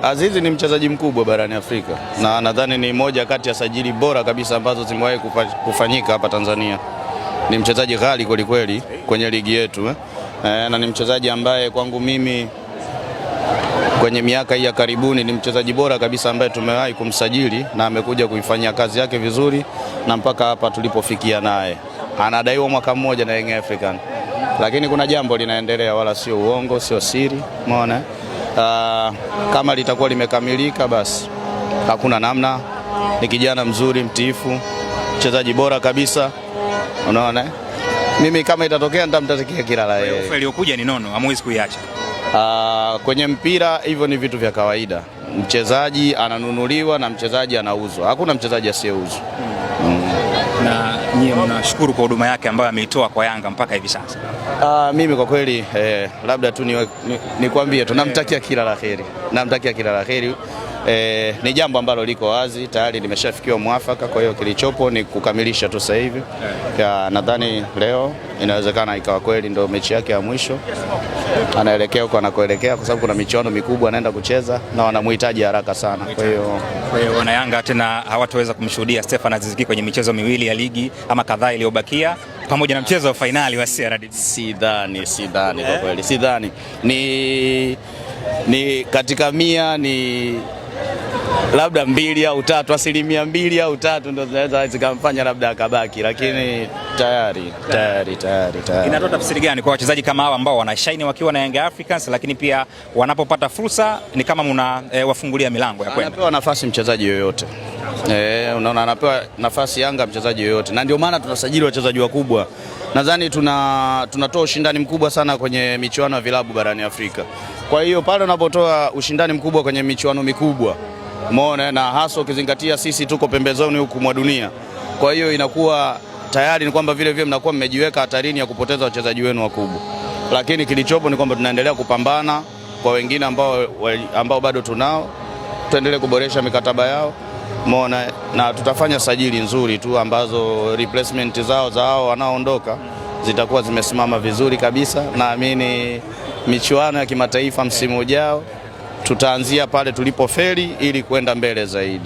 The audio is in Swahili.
Azizi ni mchezaji mkubwa barani Afrika na nadhani ni moja kati ya sajili bora kabisa ambazo zimewahi kufanyika hapa Tanzania. Ni mchezaji ghali kweli kweli kwenye ligi yetu na ni mchezaji ambaye kwangu mimi kwenye miaka hii ya karibuni ni mchezaji bora kabisa ambaye tumewahi kumsajili na amekuja kuifanyia kazi yake vizuri na mpaka hapa tulipofikia naye. Anadaiwa mwaka mmoja na Young African. Lakini kuna jambo linaendelea, wala sio uongo, sio siri, umeona? Kama litakuwa limekamilika basi hakuna namna. Ni kijana mzuri, mtiifu, mchezaji bora kabisa, unaona? Mimi kama itatokea nitamtakia kila la heri. Ofa iliyokuja ni nono, hamwezi kuiacha. Kwenye mpira hivyo ni vitu vya kawaida. Mchezaji ananunuliwa na mchezaji anauzwa. Hakuna mchezaji asiyeuzwa. Na nyie mnashukuru kwa huduma yake ambayo ameitoa kwa Yanga mpaka hivi sasa. Mimi kwa kweli labda tu nikwambie tunamtakia kila la heri. Namtakia kila la heri. Ni jambo ambalo liko wazi, tayari limeshafikiwa mwafaka, kwa hiyo kilichopo ni kukamilisha tu sasa hivi. Nadhani leo inawezekana ikawa kweli ndio mechi yake ya mwisho. Anaelekea huko anakoelekea kwa sababu kuna michuano mikubwa anaenda kucheza na wanamhitaji haraka sana. Kwa hiyo wana Yanga tena hawataweza kumshuhudia Stefan Aziz Ki kwenye michezo miwili ya ligi ama kadhaa iliyobakia pamoja na mchezo wa finali wa CRDB. Sidhani kwa kweli. Sidhani. Ni katika 100 ni labda 2 au 3, asilimia 2 au 3 ndio zinaweza zikamfanya labda akabaki, lakini tayari. Inatoa tafsiri gani kwa wachezaji kama hawa ambao wanashine wakiwa na Young Africans, lakini pia wanapopata fursa ni kama wafungulia milango ya kwenda? Anapewa nafasi mchezaji yoyote. Unaona, anapewa nafasi Yanga mchezaji yoyote, na ndio maana tunasajili wachezaji wakubwa. Nadhani tunatoa ushindani mkubwa sana kwenye michuano ya vilabu barani Afrika. Kwa hiyo pale unapotoa ushindani mkubwa kwenye michuano mikubwa, umeona, na hasa ukizingatia sisi tuko pembezoni huku mwa dunia, kwa hiyo inakuwa tayari ni kwamba vile mnakuwa mmejiweka hatarini ya kupoteza wachezaji wenu wakubwa. Lakini kilichopo ni kwamba tunaendelea kupambana kwa wengine ambao bado tunao, tuendelee kuboresha mikataba yao, umeona, na tutafanya sajili nzuri tu ambazo replacement zao za hao wanaoondoka zitakuwa zimesimama vizuri kabisa. Naamini michuano ya kimataifa msimu ujao tutaanzia pale tulipofeli ili kwenda mbele zaidi.